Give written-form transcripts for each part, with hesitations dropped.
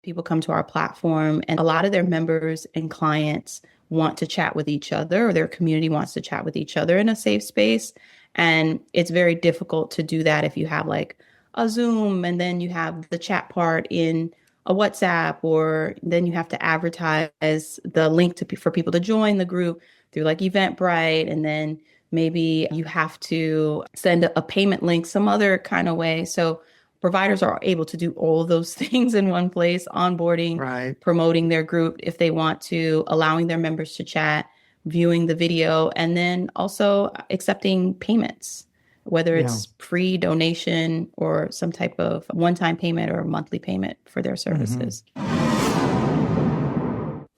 People come to our platform and a lot of their members and clients want to chat with each other, or their community wants to chat with each other in a safe space. And it's very difficult to do that if you have like a Zoom and then you have the chat part in a WhatsApp, or then you have to advertise the link for people to join the group through like Eventbrite. And then maybe you have to send a payment link some other kind of way. So providers are able to do all of those things in one place, onboarding, Right. promoting their group if they want to, allowing their members to chat, viewing the video, and then also accepting payments, whether it's free donation or some type of one-time payment or monthly payment for their services.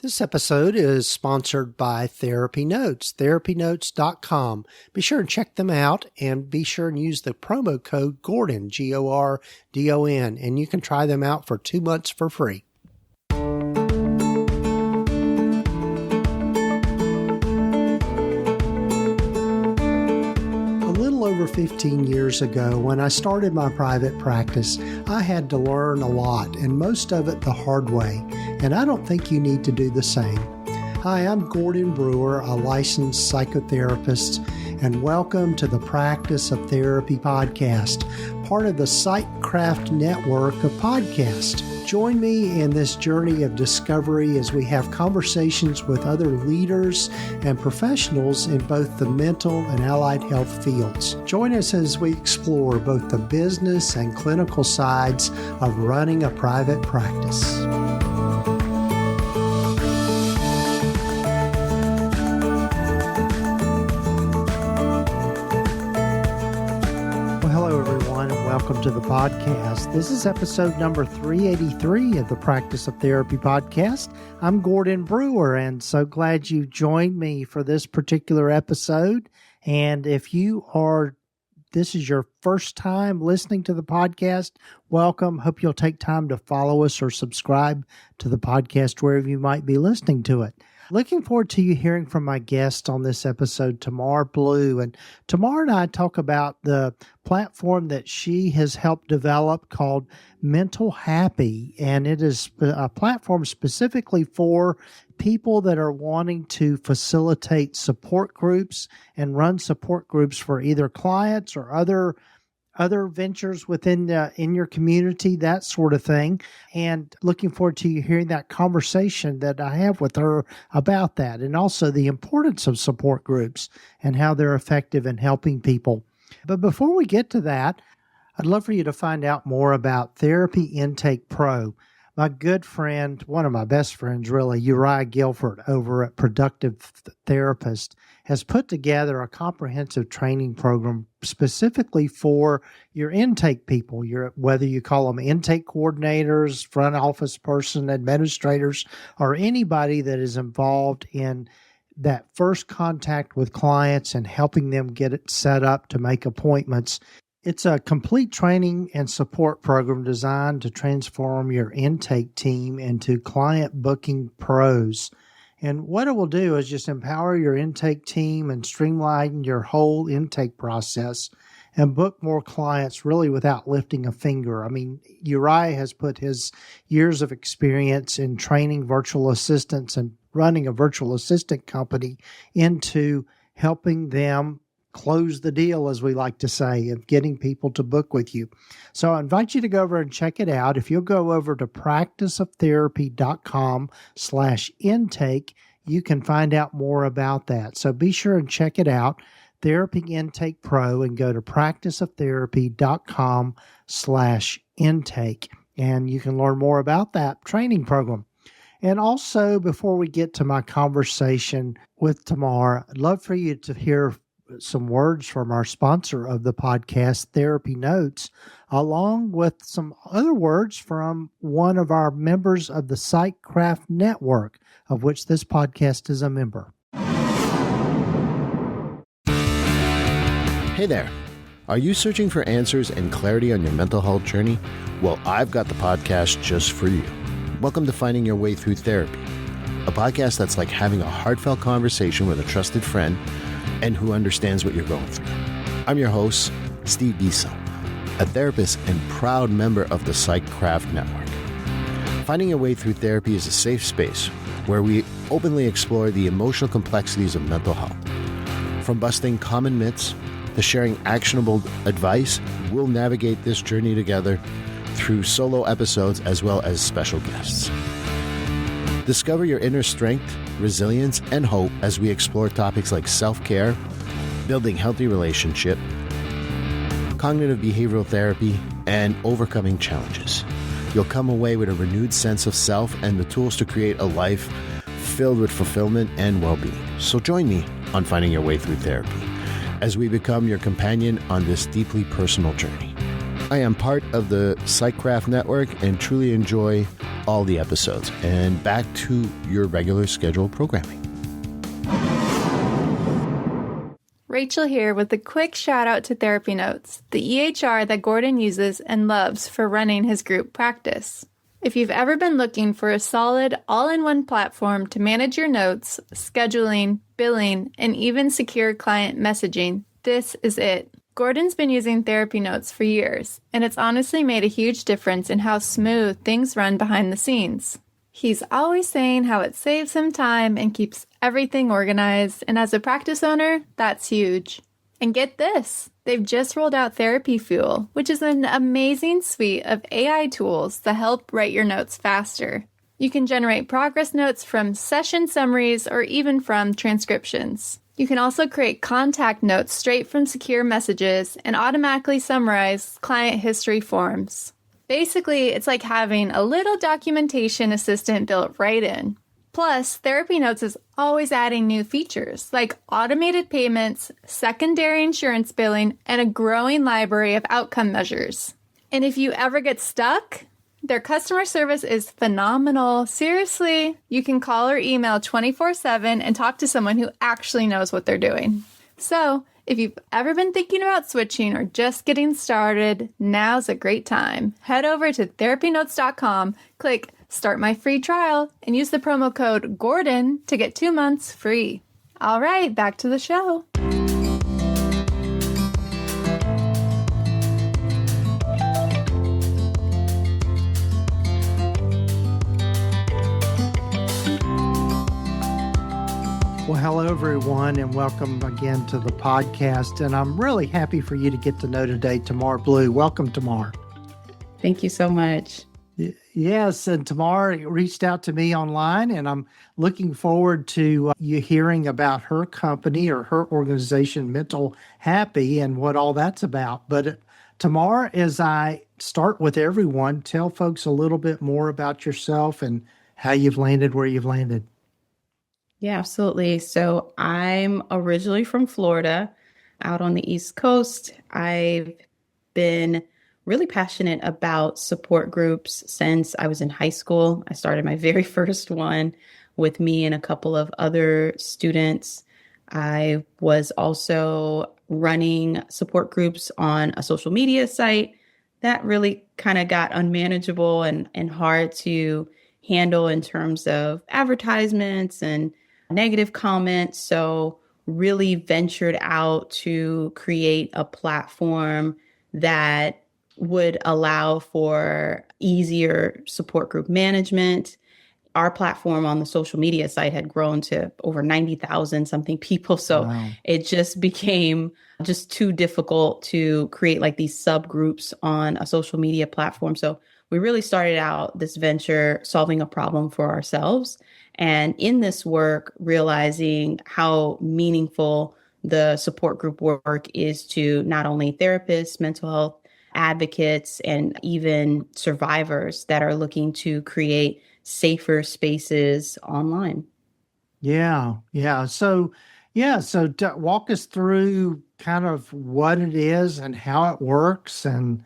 This episode is sponsored by TherapyNotes, therapynotes.com. Be sure and check them out, and be sure and use the promo code Gordon, Gordon, and you can try them out for 2 months for free. Over 15 years ago, when I started my private practice, I had to learn a lot, and most of it the hard way, and I don't think you need to do the same. Hi, I'm Gordon Brewer, a licensed psychotherapist, and welcome to the Practice of Therapy podcast, part of the Psychcraft network of podcasts. Join me in this journey of discovery as we have conversations with other leaders and professionals in both the mental and allied health fields. Join us as we explore both the business and clinical sides of running a private practice. Welcome to the podcast. This is episode number 383 of the Practice of Therapy podcast. I'm Gordon Brewer, and so glad you joined me for this particular episode. And if this is your first time listening to the podcast, welcome. Hope you'll take time to follow us or subscribe to the podcast wherever you might be listening to it. Looking forward to you hearing from my guest on this episode, Tamar Blue. And Tamar and I talk about the platform that she has helped develop called MentalHappy. And it is a platform specifically for people that are wanting to facilitate support groups and run support groups for either clients or other ventures within in your community, that sort of thing. And looking forward to you hearing that conversation that I have with her about that, and also the importance of support groups and how they're effective in helping people. But before we get to that, I'd love for you to find out more about Therapy Intake Pro. My good friend, one of my best friends really, Uriah Guilford over at Productive Therapist, has put together a comprehensive training program specifically for your intake people, whether you call them intake coordinators, front office person, administrators, or anybody that is involved in that first contact with clients and helping them get it set up to make appointments. It's a complete training and support program designed to transform your intake team into client booking pros. And what it will do is just empower your intake team and streamline your whole intake process and book more clients really without lifting a finger. I mean, Uriah has put his years of experience in training virtual assistants and running a virtual assistant company into helping them close the deal, as we like to say, of getting people to book with you. So I invite you to go over and check it out. If you'll go over to practiceoftherapy.com/intake, you can find out more about that. So be sure and check it out, Therapy Intake Pro, and go to practiceoftherapy.com/intake, and you can learn more about that training program. And also, before we get to my conversation with Tamar, I'd love for you to hear some words from our sponsor of the podcast, TherapyNotes, along with some other words from one of our members of the Psychcraft network, of which this podcast is a member. Hey there. Are you searching for answers and clarity on your mental health journey? Well, I've got the podcast just for you. Welcome to Finding Your Way Through Therapy, a podcast that's like having a heartfelt conversation with a trusted friend and who understands what you're going through. I'm your host, Steve Bisa, a therapist and proud member of the Psychcraft network. Finding Your Way Through Therapy is a safe space where we openly explore the emotional complexities of mental health. From busting common myths to sharing actionable advice, we'll navigate this journey together through solo episodes as well as special guests. Discover your inner strength, resilience, and hope as we explore topics like self-care, building healthy relationships, cognitive behavioral therapy, and overcoming challenges. You'll come away with a renewed sense of self and the tools to create a life filled with fulfillment and well-being. So join me on Finding Your Way Through Therapy as we become your companion on this deeply personal journey. I am part of the PsychCraft Network and truly enjoy all the episodes. And back to your regular scheduled programming. Rachel here with a quick shout out to TherapyNotes, the EHR that Gordon uses and loves for running his group practice. If you've ever been looking for a solid, all-in-one platform to manage your notes, scheduling, billing, and even secure client messaging, this is it. Gordon's been using TherapyNotes for years, and it's honestly made a huge difference in how smooth things run behind the scenes. He's always saying how it saves him time and keeps everything organized, and as a practice owner, that's huge. And get this, they've just rolled out Therapy Fuel, which is an amazing suite of AI tools that help write your notes faster. You can generate progress notes from session summaries or even from transcriptions. You can also create contact notes straight from secure messages and automatically summarize client history forms. Basically, it's like having a little documentation assistant built right in. Plus, TherapyNotes is always adding new features like automated payments, secondary insurance billing, and a growing library of outcome measures. And if you ever get stuck, their customer service is phenomenal. Seriously, you can call or email 24/7 and talk to someone who actually knows what they're doing. So, if you've ever been thinking about switching or just getting started, now's a great time. Head over to therapynotes.com, click Start My Free Trial, and use the promo code GORDON to get 2 months free. All right, back to the show. Well, hello, everyone, and welcome again to the podcast. And I'm really happy for you to get to know today Tamar Blue. Welcome, Tamar. Thank you so much. Yes, and Tamar reached out to me online, and I'm looking forward to you hearing about her company or her organization, MentalHappy, and what all that's about. But Tamar, as I start with everyone, tell folks a little bit more about yourself and how you've landed where you've landed. Yeah, absolutely. So I'm originally from Florida, out on the East Coast. I've been really passionate about support groups since I was in high school. I started my very first one with me and a couple of other students. I was also running support groups on a social media site that really kind of got unmanageable and hard to handle in terms of advertisements and negative comments. So really ventured out to create a platform that would allow for easier support group management. Our platform on the social media site had grown to over 90,000 something people. So wow. It just became just too difficult to create like these subgroups on a social media platform. So we really started out this venture solving a problem for ourselves. And in this work, realizing how meaningful the support group work is to not only therapists, mental health advocates, and even survivors that are looking to create safer spaces online. Yeah. So walk us through kind of what it is and how it works, and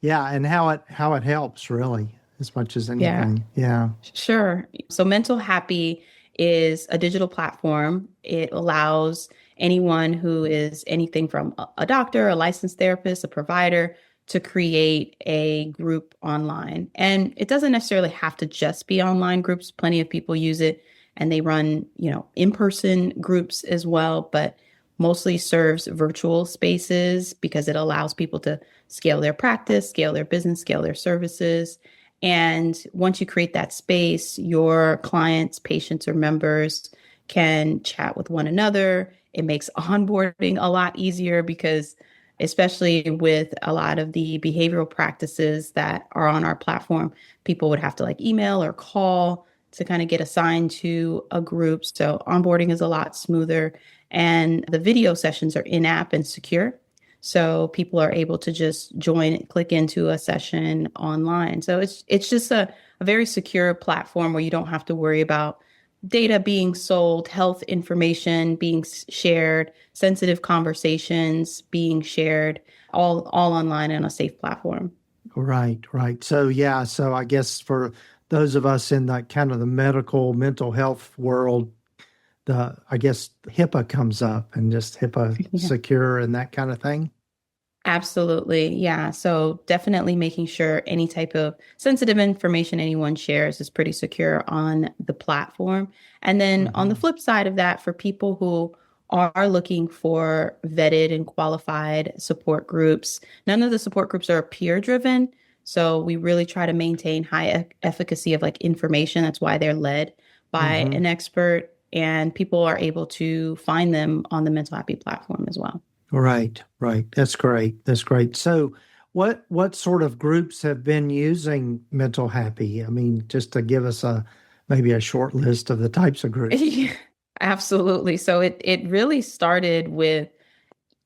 how it helps really as much as anything. Yeah. Sure. So MentalHappy is a digital platform. It allows anyone who is anything from a doctor, a licensed therapist, a provider to create a group online. And it doesn't necessarily have to just be online groups. Plenty of people use it and they run, in-person groups as well, but mostly serves virtual spaces because it allows people to scale their practice, scale their business, scale their services. And once you create that space, your clients, patients, or members can chat with one another. It makes onboarding a lot easier because, especially with a lot of the behavioral practices that are on our platform, people would have to like email or call to kind of get assigned to a group. So onboarding is a lot smoother. And the video sessions are in-app and secure. So people are able to just join, click into a session online. So it's just a very secure platform where you don't have to worry about data being sold, health information being shared, sensitive conversations being shared, all online on a safe platform. Right, right. So yeah, so I guess for those of us in that kind of the medical mental health world, I guess HIPAA comes up and just HIPAA Yeah. secure and that kind of thing. Absolutely. Yeah. So definitely making sure any type of sensitive information anyone shares is pretty secure on the platform. And then on the Mm-hmm. flip side of that, for people who are looking for vetted and qualified support groups, none of the support groups are peer driven. So we really try to maintain high efficacy of like information. That's why they're led by Mm-hmm. an expert, and people are able to find them on the MentalHappy platform as well. Right, right. That's great. That's great. So what sort of groups have been using MentalHappy? I mean, just to give us maybe a short list of the types of groups. Yeah, absolutely. So it really started with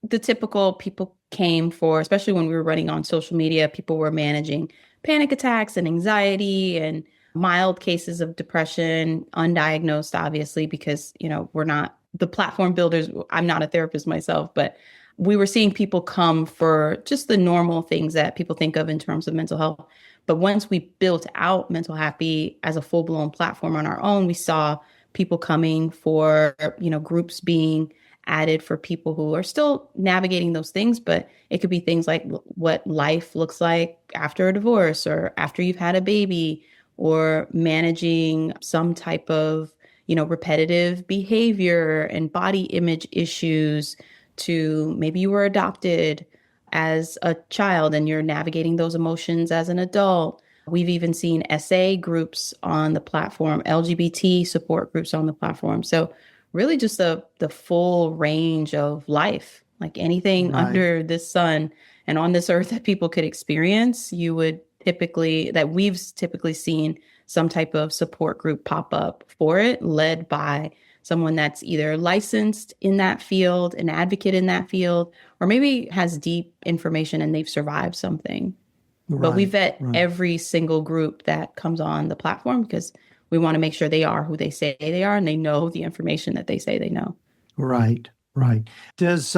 the typical people came for, especially when we were running on social media, people were managing panic attacks and anxiety and mild cases of depression, undiagnosed, obviously, because, we're not the platform builders. I'm not a therapist myself, but we were seeing people come for just the normal things that people think of in terms of mental health. But once we built out MentalHappy as a full-blown platform on our own, we saw people coming for, groups being added for people who are still navigating those things, but it could be things like what life looks like after a divorce or after you've had a baby, or managing some type of, repetitive behavior and body image issues, to maybe you were adopted as a child and you're navigating those emotions as an adult. We've even seen SA groups on the platform, LGBT support groups on the platform. So really just the full range of life, like anything Right. under this sun and on this earth that people could experience, we've typically seen some type of support group pop up for it, led by someone that's either licensed in that field, an advocate in that field, or maybe has deep information and they've survived something. But we Right. vet Right. every single group that comes on the platform because we want to make sure they are who they say they are and they know the information that they say they know. Right. Right.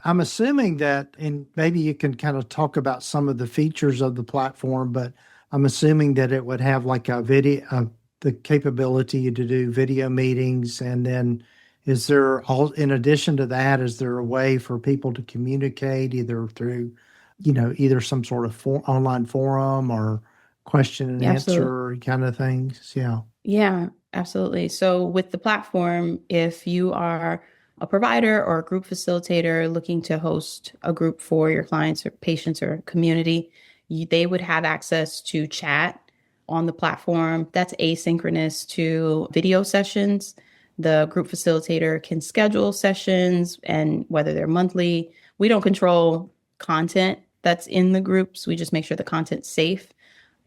I'm assuming that, and maybe you can kind of talk about some of the features of the platform, but I'm assuming that it would have like a video, the capability to do video meetings. And then in addition to that, is there a way for people to communicate either through, either some sort of online forum or question and Yeah, absolutely. answer kind of things? Yeah. Yeah, absolutely. So with the platform, if you are a provider or a group facilitator looking to host a group for your clients or patients or community, they would have access to chat on the platform. That's asynchronous to video sessions. The group facilitator can schedule sessions, and whether they're monthly, we don't control content that's in the groups. We just make sure the content's safe.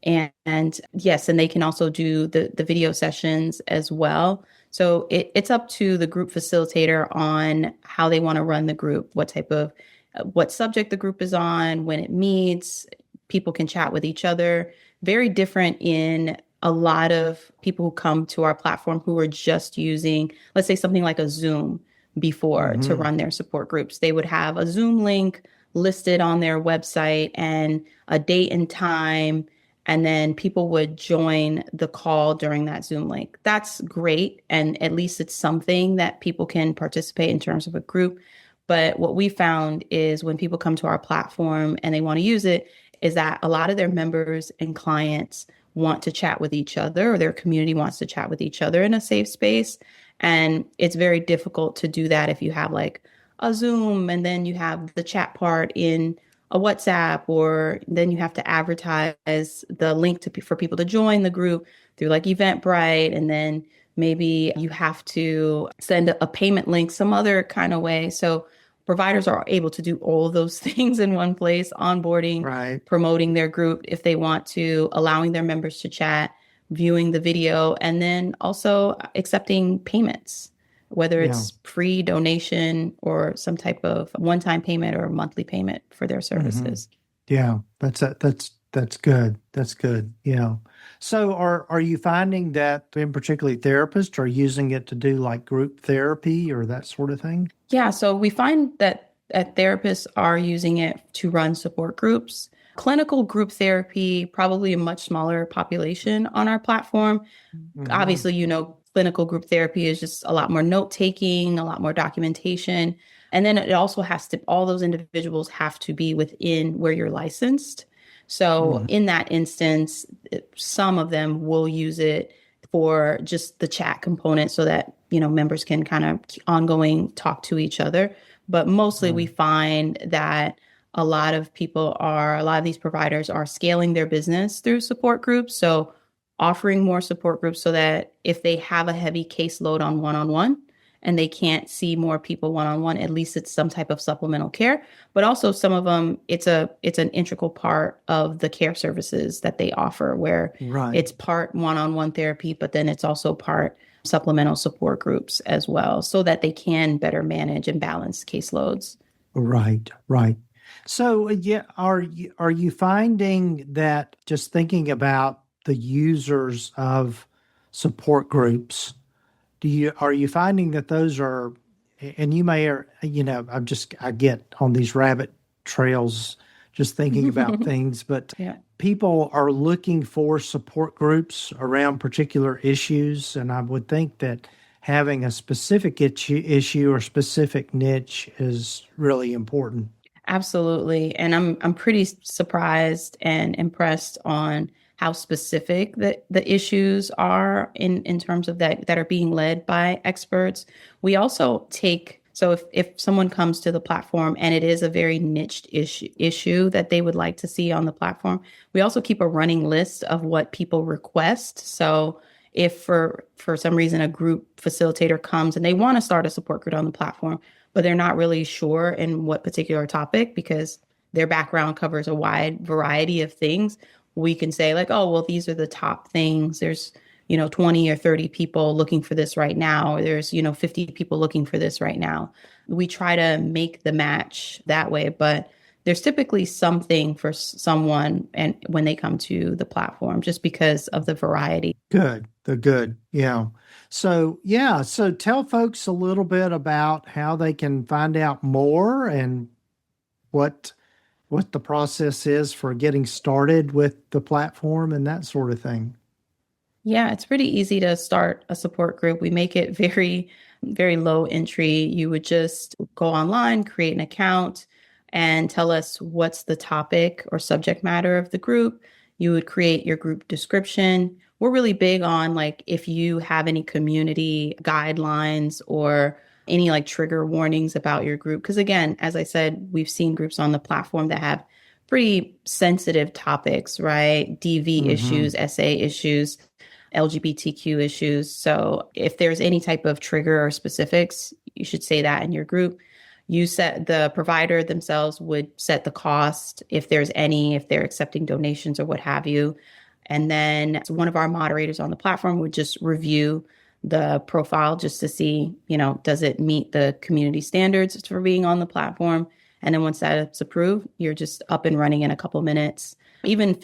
And yes, and they can also do the video sessions as well. So it's up to the group facilitator on how they want to run the group, what subject the group is on, when it meets. People can chat with each other. Very different in a lot of people who come to our platform who are just using, let's say, something like a Zoom before to Mm-hmm. run their support groups. They would have a Zoom link listed on their website and a date and time, and then people would join the call during that Zoom link. That's great. And at least it's something that people can participate in terms of a group. But what we found is when people come to our platform and they want to use it, is that a lot of their members and clients want to chat with each other, or their community wants to chat with each other in a safe space. And it's very difficult to do that if you have like a Zoom and then you have the chat part in a WhatsApp, or then you have to advertise the link for people to join the group through like Eventbrite. And then maybe you have to send a payment link some other kind of way. So providers are able to do all of those things in one place, onboarding, Right. promoting their group if they want to, allowing their members to chat, viewing the video, and then also accepting payments, whether Yeah. it's free donation or some type of one-time payment or monthly payment for their services. Yeah, that's good. That's good. Yeah. So are you finding that in particularly therapists are using it to do like group therapy or that sort of thing? Yeah, so we find that therapists are using it to run support groups. Clinical group therapy, probably a much smaller population on our platform. Obviously, clinical group therapy is just a lot more note taking, a lot more documentation. And then it also all those individuals have to be within where you're licensed. So in that instance, some of them will use it for just the chat component so that, members can kind of ongoing talk to each other. But mostly we find that a lot of these providers are scaling their business through support groups. So offering more support groups so that if they have a heavy caseload on one-on-one and they can't see more people one-on-one, at least it's some type of supplemental care. But also some of them, it's an integral part of the care services that they offer, where it's part one-on-one therapy, but then it's also part supplemental support groups as well, so that they can better manage and balance caseloads. Right. So, are you finding that, just thinking about the users of support groups, are you finding that those are, and you may, I get on these rabbit trails just thinking about things, but people are looking for support groups around particular issues. And I would think that having a specific issue or specific niche is really important. Absolutely. And I'm pretty surprised and impressed on how specific the issues are in terms of that are being led by experts. We also so if someone comes to the platform and it is a very niched issue that they would like to see on the platform, we also keep a running list of what people request. So if for some reason a group facilitator comes and they want to start a support group on the platform, but they're not really sure in what particular topic because their background covers a wide variety of things, we can say like, oh, well, these are the top things. There's, 20 or 30 people looking for this right now. Or there's, 50 people looking for this right now. We try to make the match that way, but there's typically something for someone and when they come to the platform, just because of the variety. Good. Yeah. So tell folks a little bit about how they can find out more and what the process is for getting started with the platform and that sort of thing. Yeah, it's pretty easy to start a support group. We make it very, very low entry. You would just go online, create an account, and tell us what's the topic or subject matter of the group. You would create your group description. We're really big on like if you have any community guidelines or any like trigger warnings about your group. Because again, as I said, we've seen groups on the platform that have pretty sensitive topics, right? DV issues, SA issues, LGBTQ issues. So if there's any type of trigger or specifics, you should say that in your group. The provider themselves would set the cost if they're accepting donations or what have you. And then one of our moderators on the platform would just review the profile just to see, does it meet the community standards for being on the platform? And then once that's approved, you're just up and running in a couple minutes. Even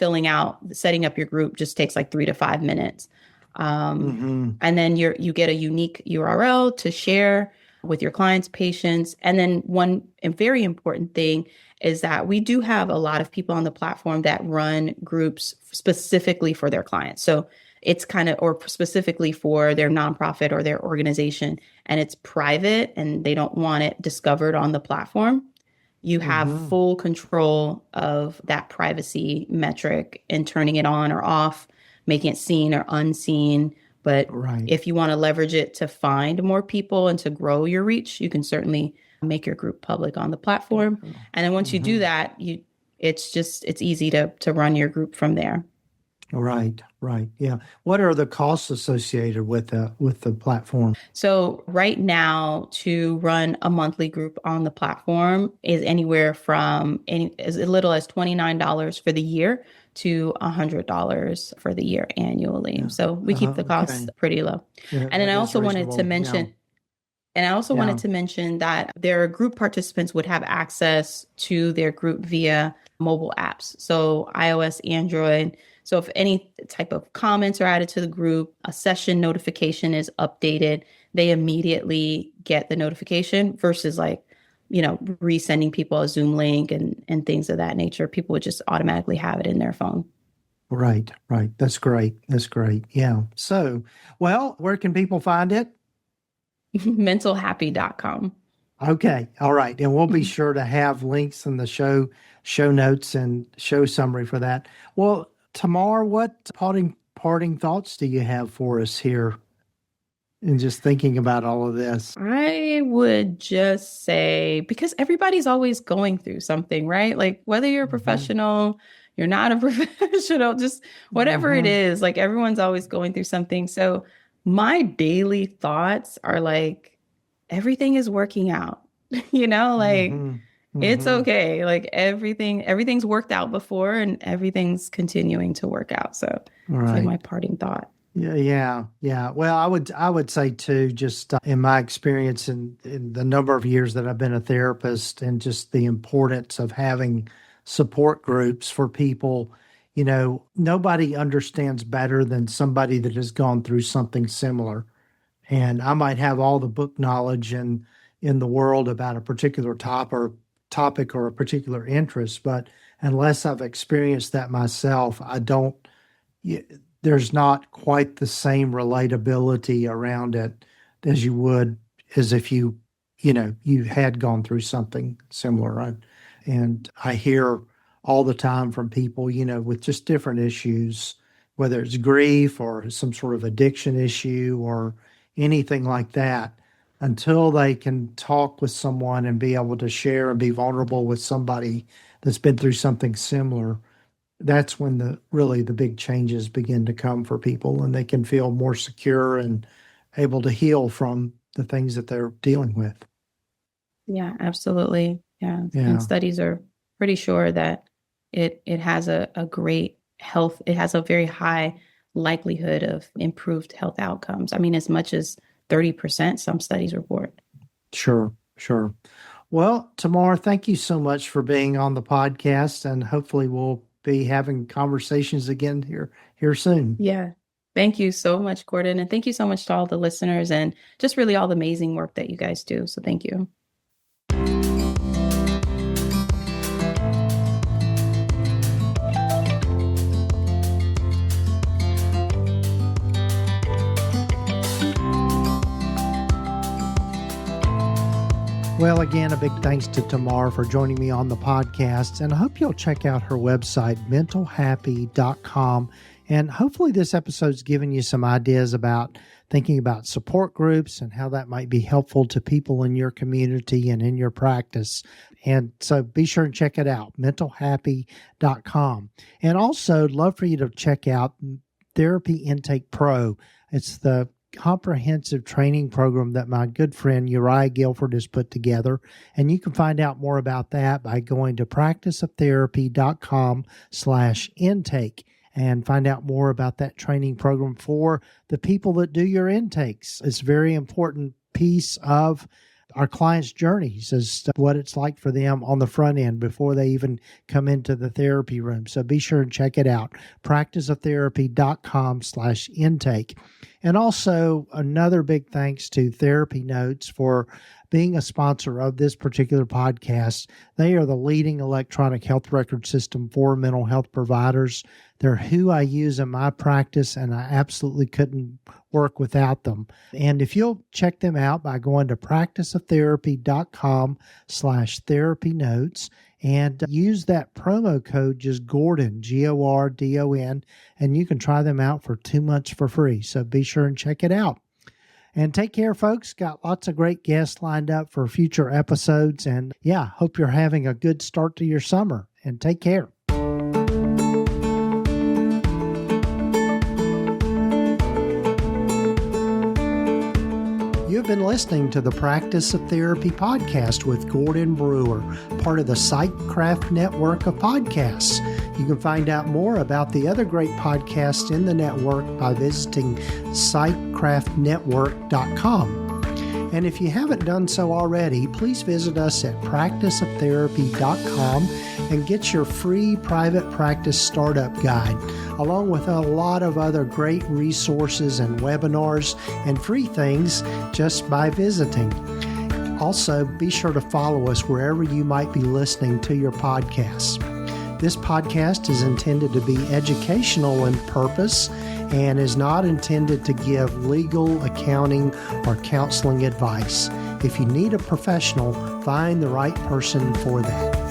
setting up your group just takes like 3 to 5 minutes. And then you get a unique URL to share with your clients, patients. And then one very important thing is that we do have a lot of people on the platform that run groups specifically for their clients. So it's or specifically for their nonprofit or their organization, and it's private and they don't want it discovered on the platform. You have full control of that privacy metric and turning it on or off, making it seen or unseen. But if you want to leverage it to find more people and to grow your reach, you can certainly make your group public on the platform. And then once you do that, it's easy to run your group from there. Right, right. Yeah. What are the costs associated with the platform? So right now, to run a monthly group on the platform is anywhere from as little as $29 for the year to $100 for the year annually. Yeah. So we keep the costs Okay. pretty low. Yeah, And then that I is also wanted to reasonable. mention, and I also Yeah. wanted to mention that their group participants would have access to their group via mobile apps. So iOS, Android. So if any type of comments are added to the group, a session notification is updated, they immediately get the notification versus resending people a Zoom link and things of that nature. People would just automatically have it in their phone. Right, right. That's great. That's great. Yeah. So, well, where can people find it? MentalHappy.com. Okay. All right. And we'll be sure to have links in the show notes and show summary for that. Well, Tamar, what parting thoughts do you have for us here in just thinking about all of this? I would just say, because everybody's always going through something, right? Like whether you're a professional, you're not a professional, just whatever it is, like everyone's always going through something. So my daily thoughts are like, everything is working out, it's okay. Like everything's worked out before and everything's continuing to work out. So it's like my parting thought. Yeah. Well, I would say too, just in my experience in the number of years that I've been a therapist, and just the importance of having support groups for people. Nobody understands better than somebody that has gone through something similar. And I might have all the book knowledge in the world about a particular topic or a particular interest, but unless I've experienced that myself, there's not quite the same relatability around it as you would as if you had gone through something similar. Right? And I hear all the time from people, with just different issues, whether it's grief or some sort of addiction issue or anything like that, until they can talk with someone and be able to share and be vulnerable with somebody that's been through something similar. That's when the big changes begin to come for people, and they can feel more secure and able to heal from the things that they're dealing with. Yeah, absolutely. Yeah. And studies are pretty sure that it has a great health. It has a very high likelihood of improved health outcomes. I mean, as much as 30%, some studies report. Sure. Well, Tamar, thank you so much for being on the podcast, and hopefully we'll be having conversations again here soon. Yeah. Thank you so much, Gordon. And thank you so much to all the listeners and just really all the amazing work that you guys do. So thank you. Well, again, a big thanks to Tamar for joining me on the podcast, and I hope you'll check out her website, MentalHappy.com. And hopefully this episode's given you some ideas about thinking about support groups and how that might be helpful to people in your community and in your practice. And so be sure and check it out, MentalHappy.com. And also, love for you to check out Therapy Intake Pro. It's the comprehensive training program that my good friend Uriah Guilford has put together. And you can find out more about that by going to practiceoftherapy.com/intake and find out more about that training program for the people that do your intakes. It's a very important piece of our client's journeys as to what it's like for them on the front end before they even come into the therapy room. So be sure and check it out, practiceoftherapy.com/intake. And also another big thanks to TherapyNotes for being a sponsor of this particular podcast. They are the leading electronic health record system for mental health providers. They're who I use in my practice, and I absolutely couldn't work without them. And if you'll check them out by going to practiceoftherapy.com/therapynotes and use that promo code, just Gordon, Gordon, and you can try them out for 2 months for free. So be sure and check it out. And take care, folks. Got lots of great guests lined up for future episodes. And hope you're having a good start to your summer. and take care. You've been listening to the Practice of Therapy podcast with Gordon Brewer, part of the PsychCraft network of podcasts. You can find out more about the other great podcasts in the network by visiting psychcraftnetwork.com. And if you haven't done so already, please visit us at practiceoftherapy.com and get your free private practice startup guide, along with a lot of other great resources and webinars and free things just by visiting. Also, be sure to follow us wherever you might be listening to your podcasts. This podcast is intended to be educational in purpose and is not intended to give legal, accounting, or counseling advice. If you need a professional, find the right person for that.